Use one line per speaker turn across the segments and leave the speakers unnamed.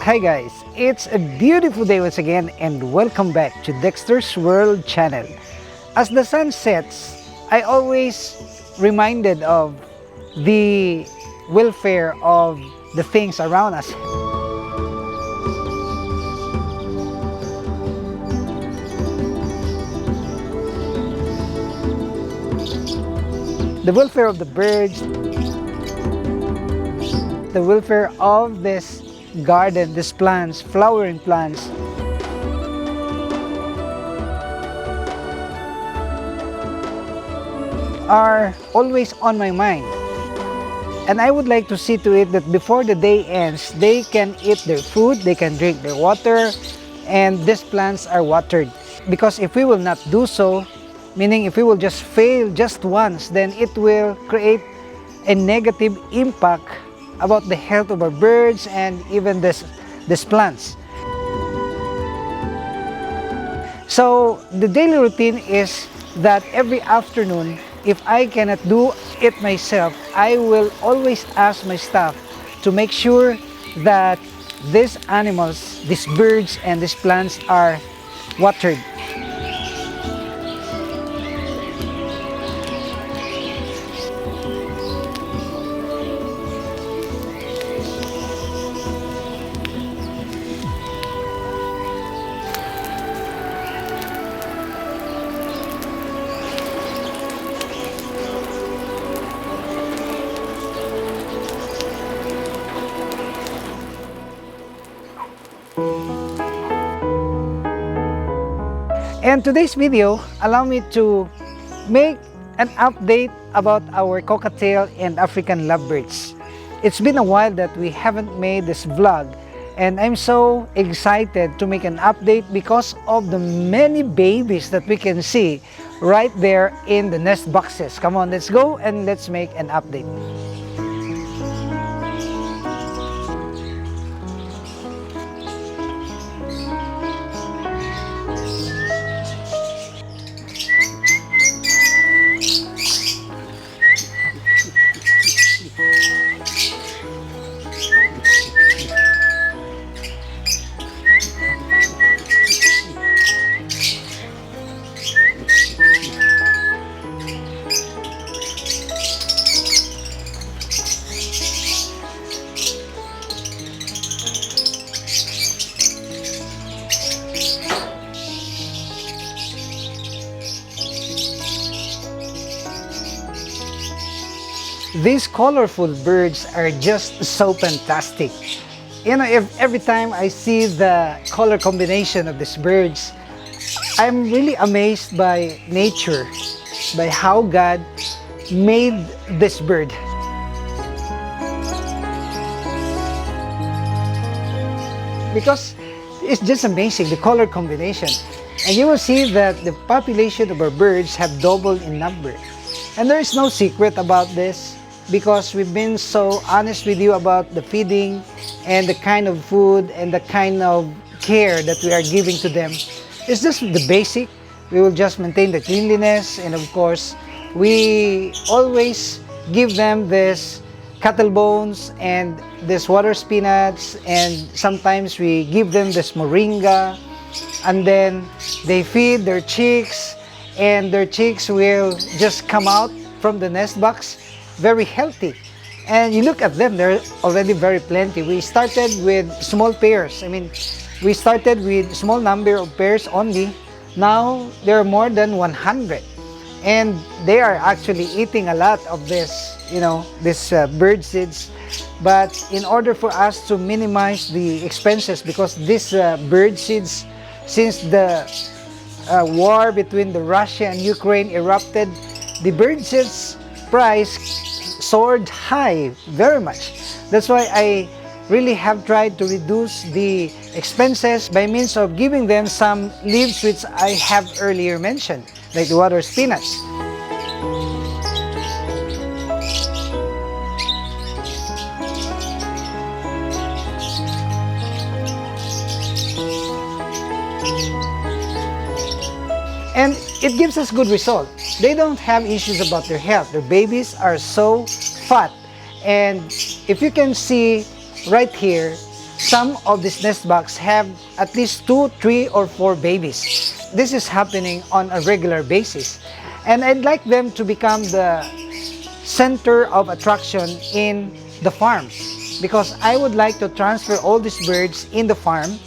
Hi guys, it's a beautiful day once again and welcome back to Dexter's World channel. As the sun sets, I always reminded of the welfare of the things around us. The welfare of the birds, the welfare of this garden, these plants, flowering plants. Are always on my mind. And I would like to see to it that before the day ends, they can eat their food, they can drink their water, and these plants are watered. Because if we will not do so, meaning if we will just fail just once, then it will create a negative impact about the health of our birds and even these plants. So the daily routine is that every afternoon, if I cannot do it myself, I will always ask my staff to make sure that these animals, these birds and these plants are watered. And today's video, allow me to make an update about our cockatiel and African lovebirds. It's been a while that we haven't made this vlog, and I'm so excited to make an update because of the many babies that we can see right there in the nest boxes. Come on, let's go and let's make an update. These colorful birds are just so fantastic. You know, every time I see the color combination of these birds, I'm really amazed by nature, by how God made this bird. Because it's just amazing, the color combination. And you will see that the population of our birds have doubled in number. And there is no secret about this, because we've been so honest with you about the feeding and the kind of food and the kind of care that we are giving to them. It's just the basic. We will just maintain the cleanliness, and of course we always give them this cattle bones and this water spinach, and sometimes we give them this moringa, and then they feed their chicks, and their chicks will just come out from the nest box very healthy. And you look at them, they're already very plenty. We started with small pairs. We started with small number of pairs only. Now there are more than 100, and they are actually eating a lot of this, this bird seeds. But in order for us to minimize the expenses, because this bird seeds, since the war between the Russia and Ukraine erupted, the bird seeds price soared high very much. That's why I really have tried to reduce the expenses by means of giving them some leaves which I have earlier mentioned, like the water spinach. And it gives us good result. They don't have issues about their health. Their babies are so fat. And if you can see right here, some of these nest box have at least 2, 3, or 4 babies. This is happening on a regular basis. And I'd like them to become the center of attraction in the farm, because I would like to transfer all these birds in the farm.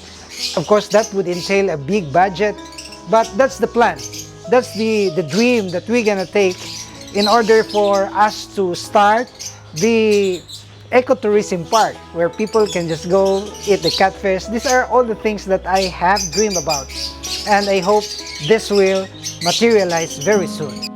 Of course, that would entail a big budget, but that's the plan. That's the dream that we're gonna take in order for us to start the ecotourism part, where people can just go eat the catfish. These are all the things that I have dreamed about, and I hope this will materialize very soon.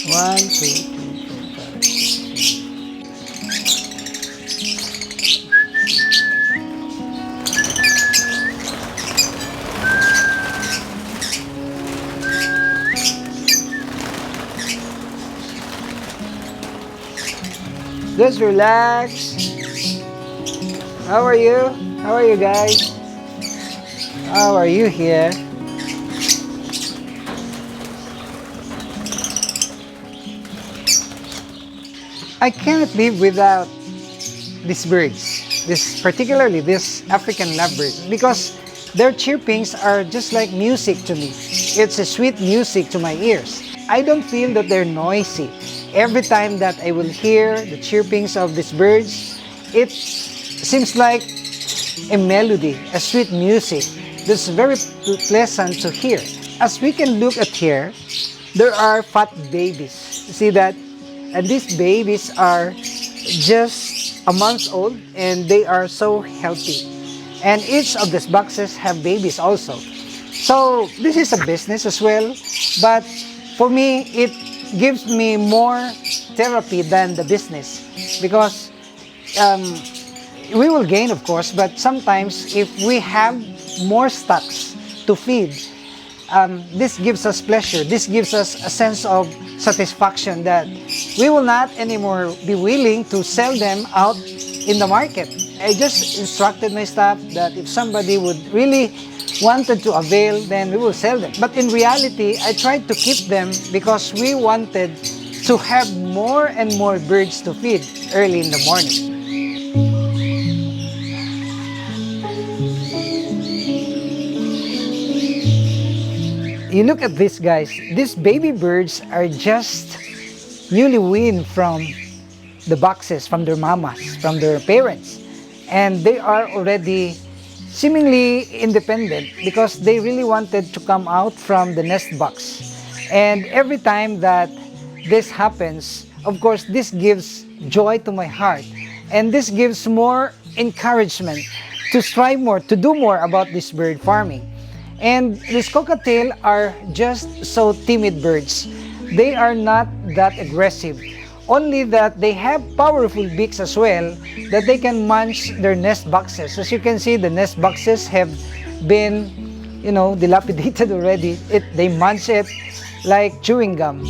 One, two, three, four, 5, 6, 7. Just relax. How are you? How are you guys? How are you here? I cannot live without these birds, particularly this African lovebirds, because their chirpings are just like music to me. It's a sweet music to my ears. I don't feel that they're noisy. Every time that I will hear the chirpings of these birds, it seems like a melody, a sweet music that's very pleasant to hear. As we can look at here, there are fat babies. You see that? And these babies are just a month old, and they are so healthy. And each of these boxes have babies also. So this is a business as well, but for me, it gives me more therapy than the business, because we will gain, of course, but sometimes if we have more stocks to feed, this gives us pleasure. This gives us a sense of satisfaction that we will not anymore be willing to sell them out in the market. I just instructed my staff that if somebody would really wanted to avail, then we will sell them. But in reality, I tried to keep them because we wanted to have more and more birds to feed early in the morning. You look at this, guys. These baby birds are just newly weaned from the boxes, from their mamas, from their parents. And they are already seemingly independent because they really wanted to come out from the nest box. And every time that this happens, of course, this gives joy to my heart. And this gives more encouragement to strive more, to do more about this bird farming. And these cockatiel are just so timid birds. They are not that aggressive. Only that they have powerful beaks as well, that they can munch their nest boxes. As you can see, the nest boxes have been, dilapidated already. They munch it like chewing gum.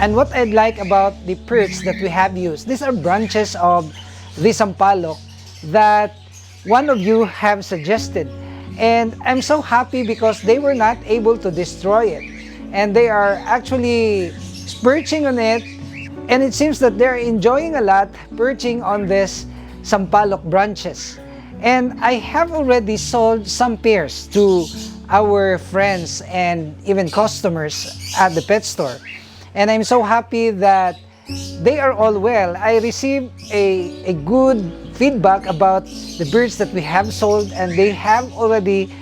And what I'd like about the perch that we have used, these are branches of the sampalok that one of you have suggested. And I'm so happy because they were not able to destroy it. And they are actually perching on it. And it seems that they're enjoying a lot perching on this sampalok branches. And I have already sold some pairs to our friends and even customers at the pet store. And I'm so happy that they are all well. I received a good feedback about the birds that we have sold, and they have already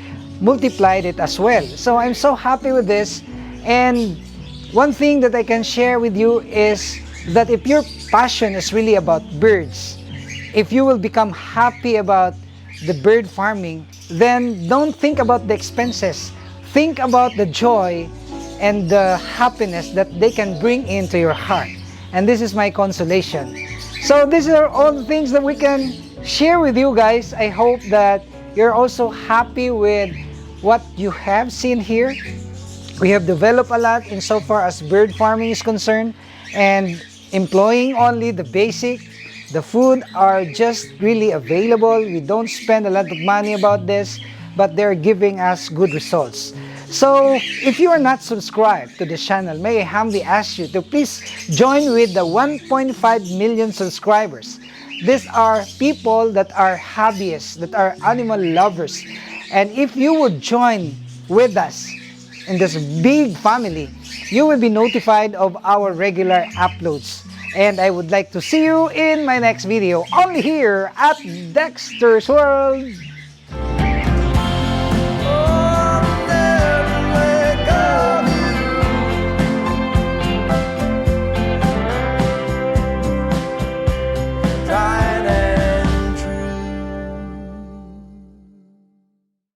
multiplied it as well. So I'm so happy with this. And one thing that I can share with you is that if your passion is really about birds, if you will become happy about the bird farming, then don't think about the expenses. Think about the joy and the happiness that they can bring into your heart. And this is my consolation. So these are all the things that we can share with you guys. I hope that you're also happy with what you have seen here. We have developed a lot insofar as bird farming is concerned, and employing only the basic The food are just really available. We don't spend a lot of money about this, but they're giving us good results. So, if you are not subscribed to the channel, may I humbly ask you to please join with the 1.5 million subscribers. These are people that are hobbyists, that are animal lovers. And if you would join with us in this big family, you will be notified of our regular uploads. And I would like to see you in my next video, only here at Dexter's World.